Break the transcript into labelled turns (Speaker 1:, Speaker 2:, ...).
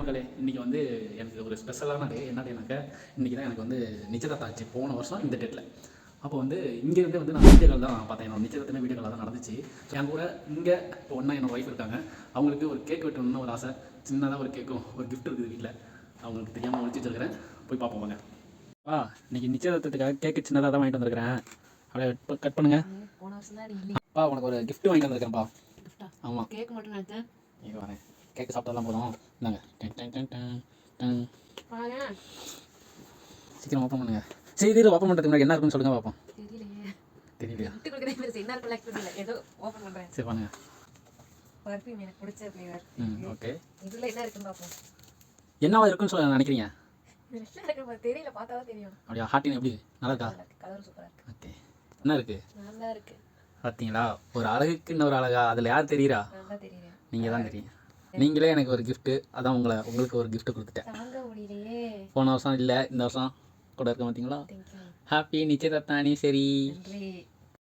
Speaker 1: மக்களே, இன்றைக்கி வந்து எனக்கு ஒரு ஸ்பெஷலான டே. என்ன டேனாக்கா, இன்றைக்கி தான் எனக்கு வந்து நிச்சயதார்த்தம் ஆச்சு. போன வருஷம் இந்த டேட்டில். அப்போ வந்து இங்கேருந்து வந்து நான் வீடியோ கால் தான் பார்த்தேன். என்னோட நிச்சயதார்த்தமே வீடியோ கால் தான் நடந்துச்சு. என் கூட இங்கே இப்போ ஒன்றா என்னோட ஒய்ஃப் இருக்காங்க. அவங்களுக்கு ஒரு கேக் வெட்டணும்னு ஒரு ஆசை. சின்னதாக ஒரு கேக்கும் ஒரு கிஃப்ட் இருக்குது வீட்டில். அவங்களுக்கு தெரியாமல் ஒழிச்சு வச்சுருக்கிறேன். போய் பார்ப்போம் வாங்க. இன்றைக்கி நிச்சயதார்த்தத்துக்காக கேக்கு சின்னதாக தான் வாங்கிட்டு வந்திருக்கிறேன். அப்படியே கட் பண்ணுங்க. உனக்கு ஒரு கிஃப்ட் வாங்கிட்டு வந்திருக்கேன்ப்பா. ஆமாம்,
Speaker 2: கேக் மட்டும் நினைச்சேன்.
Speaker 1: இங்கே வரேன். கேக்கு சாப்பிட்டாலாம் போதும். இந்தாங்க. சீக்கிரம் ஓப்பன் பண்ணுங்க. சரி, இது ஓப்பன் பண்ணுறதுக்கு முன்னாடி என்ன இருக்குன்னு சொல்லுங்க பார்ப்போம். தெரியலையா?
Speaker 2: ஏதோ ஓபன் பண்றேன்.
Speaker 1: சரி பண்ணுங்க.
Speaker 2: பர்ஃப்யூம் எனக்கு பிடிச்ச ஃப்ளேவர்.
Speaker 1: ஓகே.
Speaker 2: இதுல என்ன இருக்குன்னு பாப்போம்.
Speaker 1: என்னவா இருக்குன்னு சொல்ல நினைக்கிறீங்க?
Speaker 2: இது என்ன இருக்கு தெரியல, பார்த்தா தான் தெரியும்.
Speaker 1: அப்படியா? ஹார்ட்டின் எப்படி நல்லா இருக்கா?
Speaker 2: கலர் சூப்பரா இருக்கு.
Speaker 1: ஓகே. என்ன இருக்கு?
Speaker 2: நல்லா இருக்கு.
Speaker 1: பார்த்தீங்களா, ஒரு அழகுக்கு இன்னொரு அழகா? அதில் யார் தெரியுறா?
Speaker 2: நல்லா தெரியுது.
Speaker 1: நீங்கள் தான் தெரியும். நீங்களே எனக்கு ஒரு கிஃப்ட்டு, அதான் உங்களுக்கு ஒரு கிஃப்ட் கொடுத்துட்டேன்.
Speaker 2: தாங்க முடியலையே.
Speaker 1: போன வருஷம் இல்லை, இந்த வருஷம் கூட இருக்க பார்த்தீங்களா?
Speaker 2: தேங்க்யூ.
Speaker 1: ஹாப்பி நிச்சயதார்த்தானி. சரி.
Speaker 2: நன்றி.